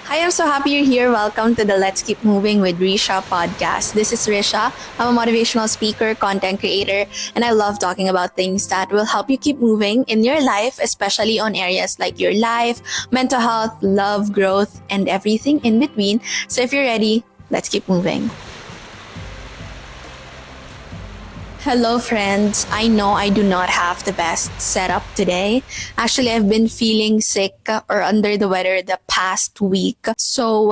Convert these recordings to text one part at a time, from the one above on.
Hi, I'm so happy you're here. Welcome to the Let's Keep Moving with Risha podcast. This is Risha. I'm a motivational speaker, content creator, and I love talking about things that will help you keep moving in your life, especially on areas like your life, mental health, love, growth, and everything in between. So if you're ready, let's keep moving. Hello, friends. I know I do not have the best setup today. Actually, I've been feeling sick or under the weather the past week. So,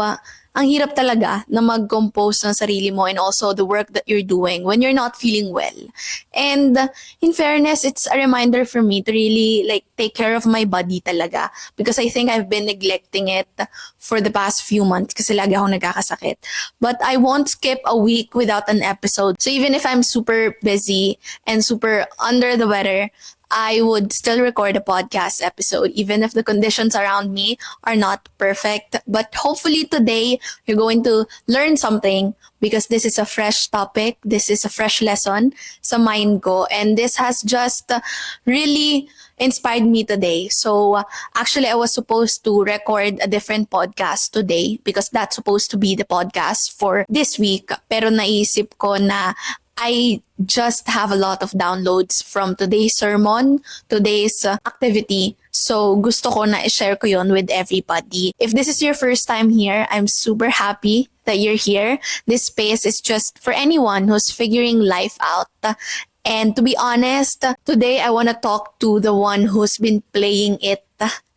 ang hirap talaga na mag-compose ng sarili mo and also the work that you're doing when you're not feeling well. And in fairness, it's a reminder for me to really take care of my body talaga because I think I've been neglecting it for the past few months kasi lagi ako nagkakasakit. But I won't skip a week without an episode. So even if I'm super busy and super under the weather, I would still record a podcast episode even if the conditions around me are not perfect. But hopefully today you're going to learn something because this is a fresh topic. This is a fresh lesson sa mind ko. And this has just really inspired me today. So actually I was supposed to record a different podcast today because that's supposed to be the podcast for this week. Pero naisip ko na I just have a lot of downloads from today's sermon, today's activity. So gusto ko na i-share ko yon with everybody. If this is your first time here, I'm super happy that you're here. This space is just for anyone who's figuring life out. And to be honest, today I want to talk to the one who's been playing it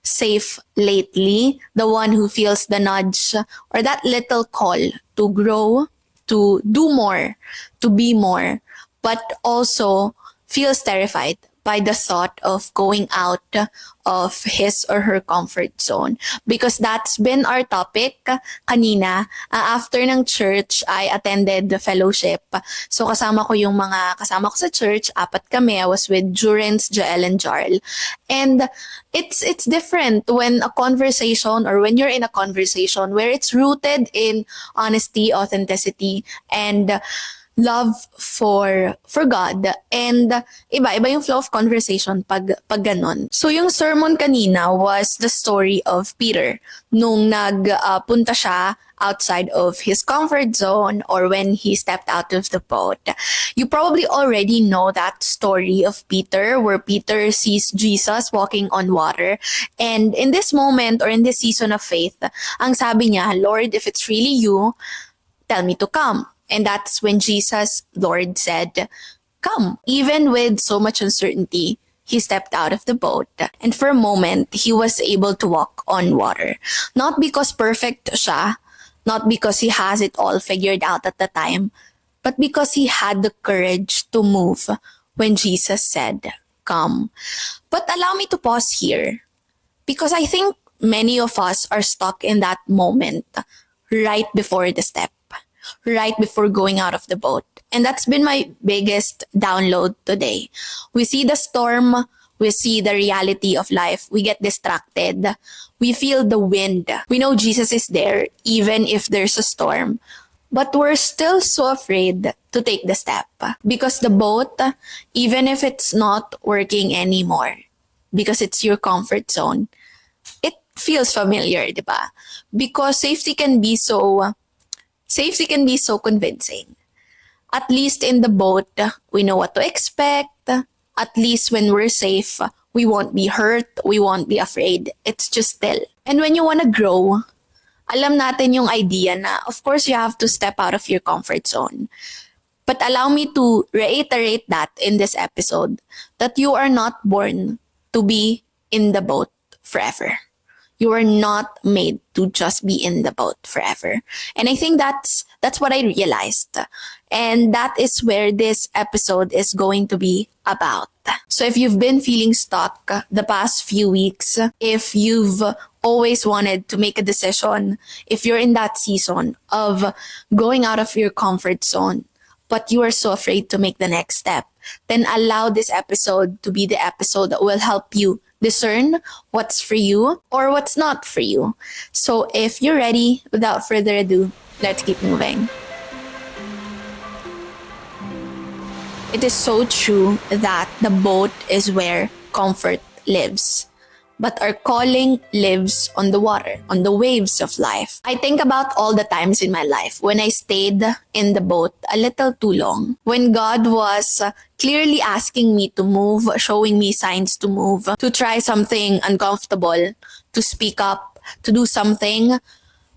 safe lately, the one who feels the nudge or that little call to grow, to do more, to be more, but also feels terrified by the thought of going out of his or her comfort zone. Because that's been our topic kanina. After ng church, I attended the fellowship. So kasama ko yung mga kasama ko sa church, 4 kami. I was with Jurens, Jael, and Jarl. And it's different when a conversation or when you're in a conversation where it's rooted in honesty, authenticity, and love for God. And iba yung flow of conversation pag ganon. So yung sermon kanina was the story of Peter nung nagpunta siya outside of his comfort zone or when he stepped out of the boat. You probably already know that story of Peter where Peter sees Jesus walking on water. And in this moment or in this season of faith, ang sabi niya, Lord, if it's really you, tell me to come. And that's when Jesus, Lord, said, come. Even with so much uncertainty, he stepped out of the boat. And for a moment, he was able to walk on water. Not because perfect siya, not because he has it all figured out at the time, but because he had the courage to move when Jesus said, come. But allow me to pause here because I think many of us are stuck in that moment right before the step, right before going out of the boat. And that's been my biggest download today. We see the storm, we see the reality of life, we get distracted, we feel the wind. We know Jesus is there even if there's a storm. But we're still so afraid to take the step because the boat, even if it's not working anymore, because it's your comfort zone, it feels familiar, di ba? Because safety can be so convincing. At least in the boat, we know what to expect. At least when we're safe, we won't be hurt, we won't be afraid. It's just still. And when you want to grow, alam natin yung idea na, of course, you have to step out of your comfort zone. But allow me to reiterate that in this episode, that you are not born to be in the boat forever. You are not made to just be in the boat forever. And I think that's what I realized. And that is where this episode is going to be about. So if you've been feeling stuck the past few weeks, if you've always wanted to make a decision, if you're in that season of going out of your comfort zone, but you are so afraid to make the next step, then allow this episode to be the episode that will help you discern what's for you or what's not for you. So if you're ready, without further ado, let's keep moving. It is so true that the boat is where comfort lives. but our calling lives on the water, on the waves of life. I think about all the times in my life when I stayed in the boat a little too long, when God was clearly asking me to move, showing me signs to move, to try something uncomfortable, to speak up, to do something,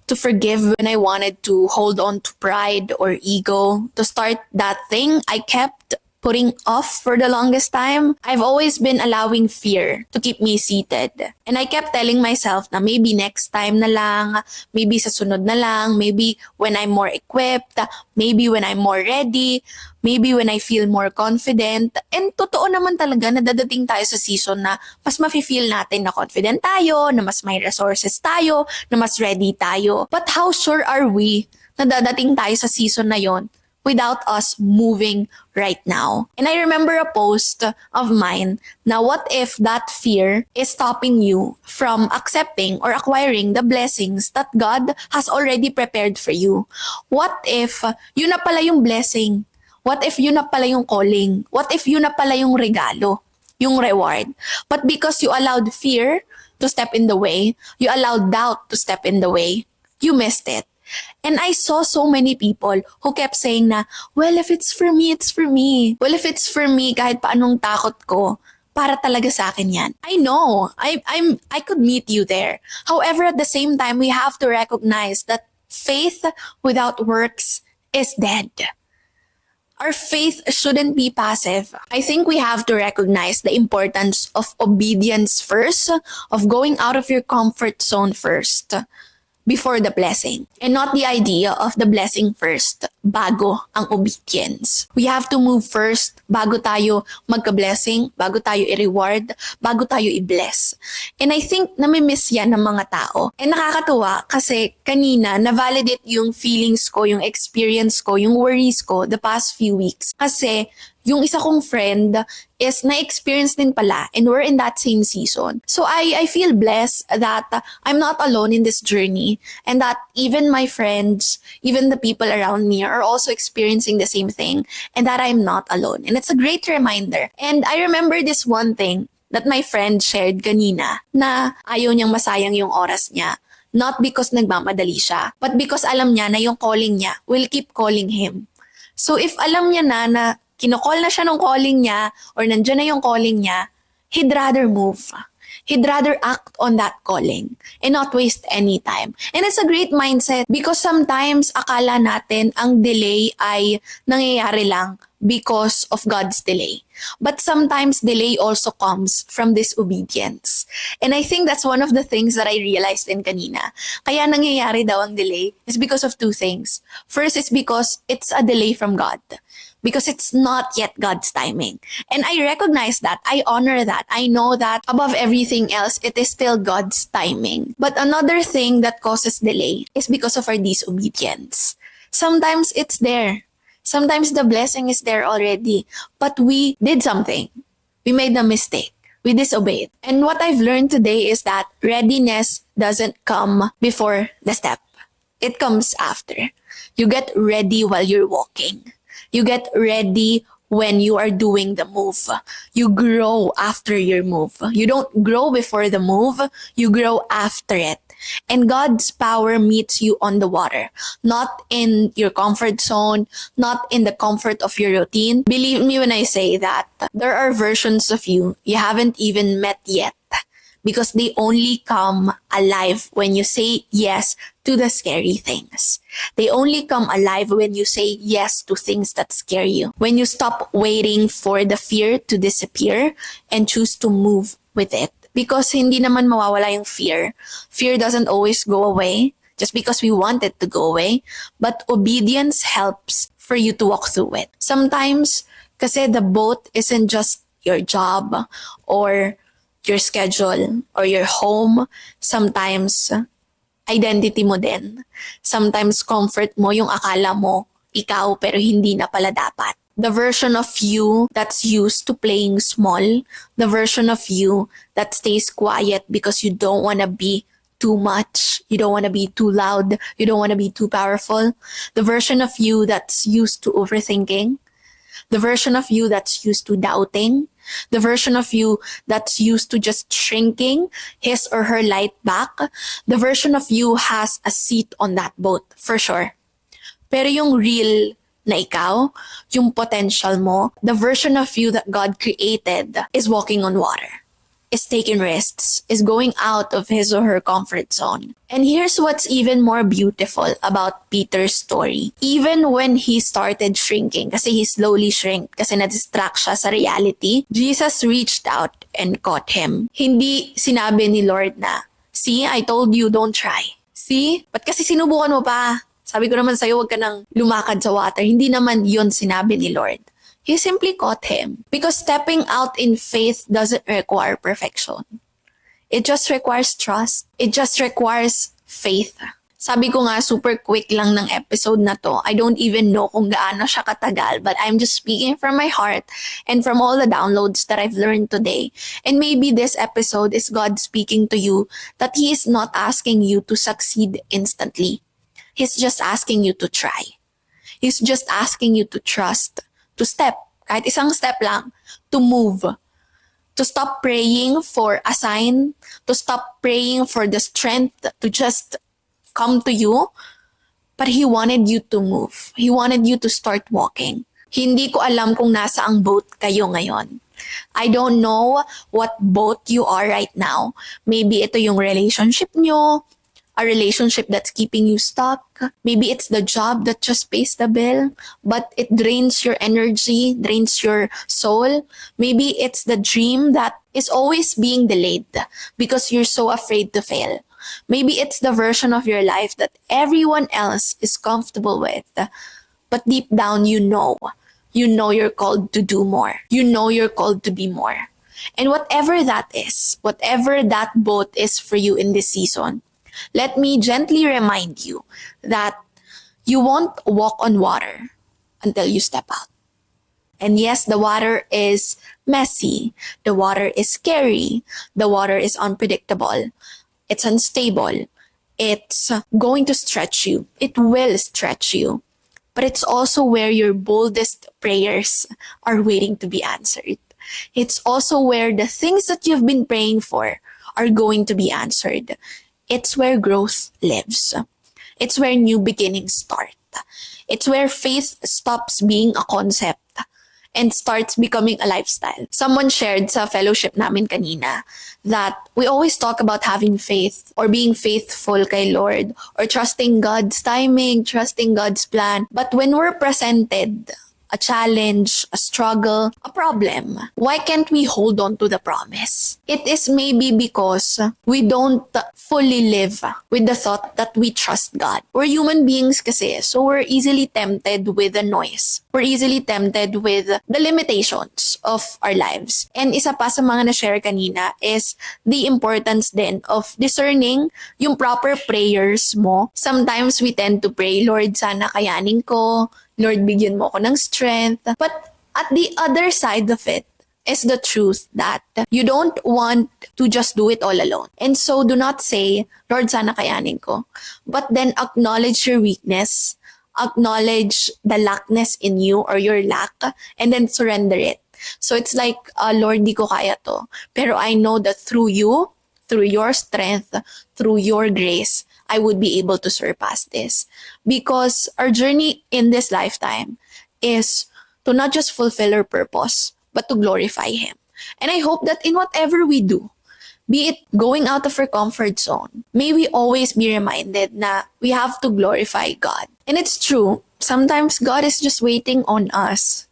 to forgive when I wanted to hold on to pride or ego, to start that thing I kept putting off for the longest time. I've always been allowing fear to keep me seated. And I kept telling myself na maybe next time na lang, maybe sa sunod na lang, maybe when I'm more equipped, maybe when I'm more ready, maybe when I feel more confident. And totoo naman talaga na dadating tayo sa season na mas mafe-feel natin na confident tayo, na mas may resources tayo, na mas ready tayo. But how sure are we na dadating tayo sa season na yon without us moving right now? And I remember a post of mine na what if that fear is stopping you from accepting or acquiring the blessings that God has already prepared for you? What if yun na pala yung blessing? What if yun na pala yung calling? What if yun na pala yung regalo, yung reward? But because you allowed fear to step in the way, you allowed doubt to step in the way, you missed it. And I saw so many people who kept saying na, well, if it's for me, it's for me. Well, if it's for me, kahit pa anong takot ko, para talaga sa akin yan. I know, I could meet you there. However, at the same time, we have to recognize that faith without works is dead. Our faith shouldn't be passive. I think we have to recognize the importance of obedience first, of going out of your comfort zone first, before the blessing. And not the idea of the blessing first, bago ang obedience. We have to move first, bago tayo magka-blessing, bago tayo i-reward, bago tayo i-bless. And I think namimiss yan ng mga tao. And nakakatuwa kasi kanina na-validate yung feelings ko, yung experience ko, yung worries ko the past few weeks. Kasi yung isa kong friend is na-experience din pala and we're in that same season. So I feel blessed that I'm not alone in this journey and that even my friends, even the people around me are also experiencing the same thing and that I'm not alone. And it's a great reminder. And I remember this one thing that my friend shared kanina na ayaw niyang masayang yung oras niya. Not because nagmamadali siya, but because alam niya na yung calling niya will keep calling him. So if alam niya na kinokall na siya ng calling niya or nandyan na yung calling niya, he'd rather move. He'd rather act on that calling and not waste any time. And it's a great mindset because sometimes akala natin ang delay ay nangyayari lang because of God's delay. But sometimes delay also comes from disobedience. And I think that's one of the things that I realized in kanina. Kaya nangyayari daw ang delay is because of two things. First is because it's a delay from God. Because it's not yet God's timing. And I recognize that. I honor that. I know that above everything else, it is still God's timing. But another thing that causes delay is because of our disobedience. Sometimes it's there. Sometimes the blessing is there already. But we did something. We made a mistake. We disobeyed. And what I've learned today is that readiness doesn't come before the step. It comes after. You get ready while you're walking. You get ready when you are doing the move. You grow after your move. You don't grow before the move. You grow after it. And God's power meets you on the water, not in your comfort zone, not in the comfort of your routine. Believe me when I say that there are versions of you haven't even met yet. Because they only come alive when you say yes to the scary things. They only come alive when you say yes to things that scare you. When you stop waiting for the fear to disappear and choose to move with it. Because hindi naman mawawala yung fear. Fear doesn't always go away just because we want it to go away. But obedience helps for you to walk through it. Sometimes, kasi the boat isn't just your job or your schedule or your home. Sometimes identity mo din. Sometimes comfort mo yung akala mo ikaw pero hindi na pala dapat. The version of you that's used to playing small, the version of you that stays quiet because you don't want to be too much, you don't want to be too loud, you don't want to be too powerful, the version of you that's used to overthinking, The version of you that's used to doubting, the version of you that's used to just shrinking his or her light back, the version of you has a seat on that boat, for sure. Pero yung real na ikaw, yung potential mo, the version of you that God created is walking on water, is taking risks, is going out of his or her comfort zone. And here's what's even more beautiful about Peter's story. Even when he started shrinking, kasi he slowly shrank, kasi na-distract siya sa reality, Jesus reached out and caught him. Hindi sinabi ni Lord na, "See, I told you, don't try. See? Ba't kasi sinubukan mo pa? Sabi ko naman sa'yo, huwag ka nang lumakad sa water." Hindi naman yon sinabi ni Lord. He simply caught him. Because stepping out in faith doesn't require perfection. It just requires trust. It just requires faith. Sabi ko nga, super quick lang ng episode na to. I don't even know kung gaano siya katagal, but I'm just speaking from my heart and from all the downloads that I've learned today. And maybe this episode is God speaking to you that He is not asking you to succeed instantly. He's just asking you to try. He's just asking you to trust, to step, kahit isang step lang, to move, to stop praying for a sign, to stop praying for the strength to just come to you. But He wanted you to move. He wanted you to start walking. Hindi ko alam kung nasa ang boat kayo ngayon. I don't know what boat you are right now. Maybe ito yung relationship nyo, a relationship that's keeping you stuck. Maybe it's the job that just pays the bill, but it drains your energy, drains your soul. Maybe it's the dream that is always being delayed because you're so afraid to fail. Maybe it's the version of your life that everyone else is comfortable with, but deep down you know you're called to do more. You know you're called to be more. And whatever that is, whatever that boat is for you in this season, let me gently remind you that you won't walk on water until you step out. And yes, the water is messy. The water is scary. The water is unpredictable. It's unstable. It's going to stretch you. It will stretch you. But it's also where your boldest prayers are waiting to be answered. It's also where the things that you've been praying for are going to be answered. It's where growth lives. It's where new beginnings start. It's where faith stops being a concept and starts becoming a lifestyle. Someone shared sa fellowship namin kanina that we always talk about having faith or being faithful kay Lord or trusting God's timing, trusting God's plan. But when we're presented a challenge, a struggle, a problem, why can't we hold on to the promise? It is maybe because we don't fully live with the thought that we trust God. We're human beings kasi, so we're easily tempted with the noise. We're easily tempted with the limitations of our lives. And isa pa sa mga na-share kanina is the importance then of discerning yung proper prayers mo. Sometimes we tend to pray, Lord, sana kayanin ko. Lord, bigyan mo ako ng strength. But at the other side of it is the truth that you don't want to just do it all alone. And so do not say, Lord, sana kayanin ko. But then acknowledge your weakness, acknowledge the lackness in you or your lack, and then surrender it. So it's like, Lord, di ko kaya to. Pero I know that through you, through your strength, through your grace, I would be able to surpass this. Because our journey in this lifetime is to not just fulfill our purpose, but to glorify Him. And I hope that in whatever we do, be it going out of our comfort zone, may we always be reminded na we have to glorify God. And it's true, sometimes God is just waiting on us.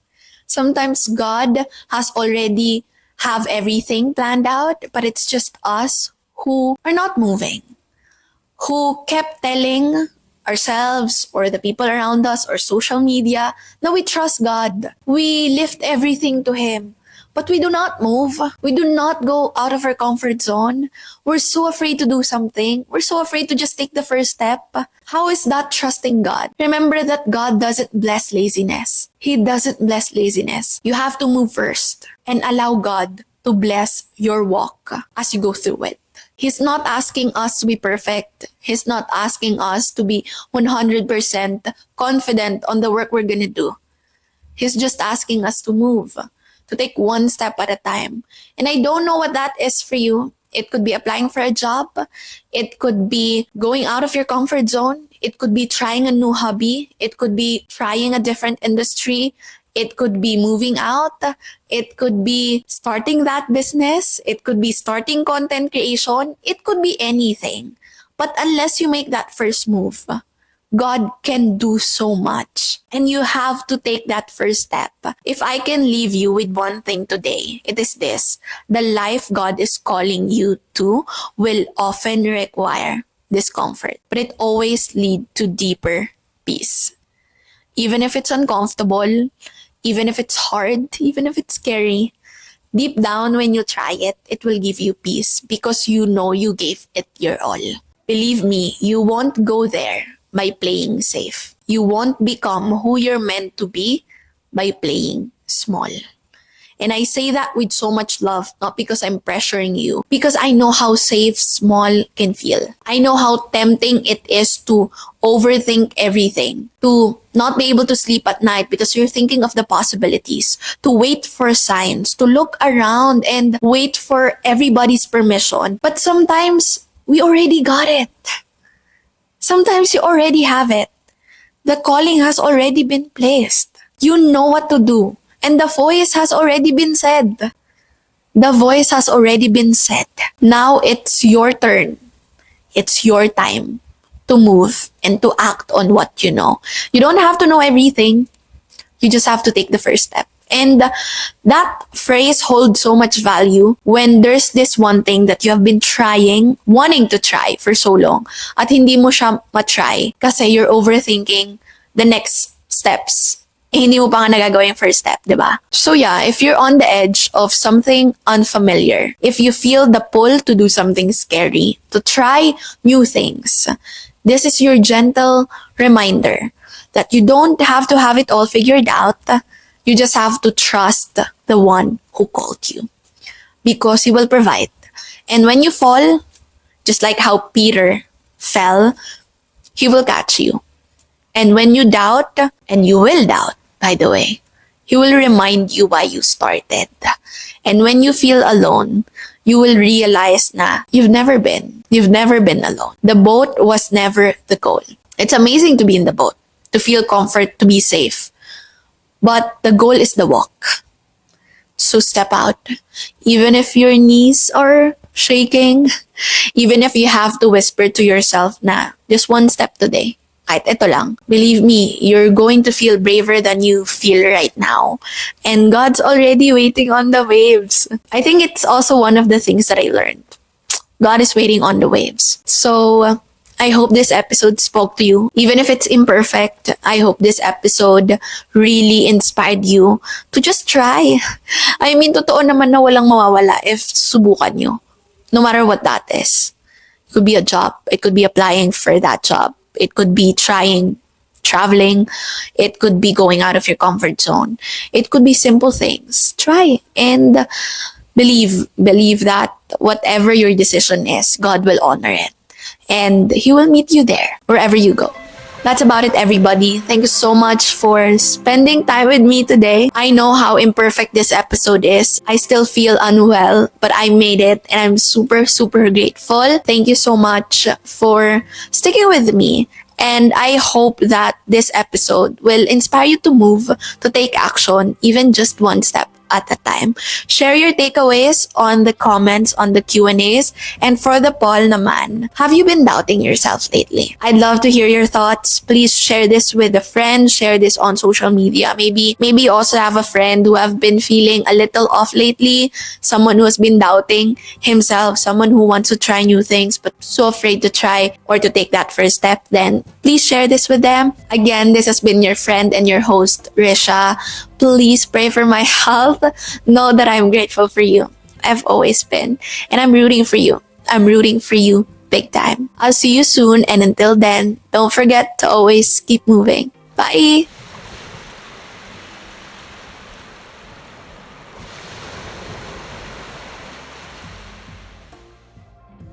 Sometimes God has already have everything planned out, but it's just us who are not moving, who kept telling ourselves or the people around us or social media that we trust God. We lift everything to Him. But we do not move. We do not go out of our comfort zone. We're so afraid to do something. We're so afraid to just take the first step. How is that trusting God? Remember that God doesn't bless laziness. He doesn't bless laziness. You have to move first and allow God to bless your walk as you go through it. He's not asking us to be perfect. He's not asking us to be 100% confident on the work we're gonna do. He's just asking us to move, to take one step at a time. And I don't know what that is for you. It could be applying for a job. It could be going out of your comfort zone. It could be trying a new hobby. It could be trying a different industry. It could be moving out. It could be starting that business. It could be starting content creation. It could be anything. But unless you make that first move, God can do so much. And you have to take that first step. If I can leave you with one thing today, it is this. The life God is calling you to will often require discomfort, but it always leads to deeper peace. Even if it's uncomfortable, even if it's hard, even if it's scary, deep down when you try it, it will give you peace because you know you gave it your all. Believe me, you won't go there by playing safe. You won't become who you're meant to be by playing small. And I say that with so much love, not because I'm pressuring you, because I know how safe small can feel. I know how tempting it is to overthink everything, to not be able to sleep at night because you're thinking of the possibilities, to wait for signs, to look around and wait for everybody's permission. But sometimes we already got it. Sometimes you already have it. The calling has already been placed. You know what to do. And the voice has already been said. The voice has already been said. Now it's your turn. It's your time to move and to act on what you know. You don't have to know everything. You just have to take the first step. And that phrase holds so much value when there's this one thing that you have been wanting to try for so long, at hindi mo siya matry kasi you're overthinking the next steps. Hindi mo pa nga nagagawa yung first step, diba? So yeah, if you're on the edge of something unfamiliar, if you feel the pull to do something scary, to try new things, this is your gentle reminder that you don't have to have it all figured out. You just have to trust the one who called you because he will provide. And when you fall, just like how Peter fell, he will catch you. And when you doubt, and you will doubt, by the way, he will remind you why you started. And when you feel alone, you will realize na you've never been alone. The boat was never the goal. It's amazing to be in the boat, to feel comfort, to be safe. But the goal is the walk. So step out. Even if your knees are shaking, even if you have to whisper to yourself na just one step today, kahit ito lang. Believe me, you're going to feel braver than you feel right now. And God's already waiting on the waves. I think it's also one of the things that I learned. God is waiting on the waves. So I hope this episode spoke to you. Even if it's imperfect, I hope this episode really inspired you to just try. I mean, totoo naman na walang mawawala if subukan nyo. No matter what that is. It could be a job. It could be applying for that job. It could be trying traveling. It could be going out of your comfort zone. It could be simple things. Try and believe that whatever your decision is, God will honor it. And He will meet you there, wherever you go. That's about it, everybody. Thank you so much for spending time with me today. I know how imperfect this episode is. I still feel unwell, but I made it and I'm super, super grateful. Thank you so much for sticking with me. And I hope that this episode will inspire you to move, to take action, even just one step at a time. Share your takeaways on the comments, on the Q&As. And for the poll naman, have you been doubting yourself lately? I'd love to hear your thoughts. Please share this with a friend. Share this on social media. Maybe you also have a friend who have been feeling a little off lately. Someone who has been doubting himself. Someone who wants to try new things but so afraid to try or to take that first step. Then please share this with them. Again, this has been your friend and your host, Risha. Please pray for my health. Know that I'm grateful for you. I've always been. And I'm rooting for you. I'm rooting for you big time. I'll see you soon. And until then, don't forget to always keep moving. Bye!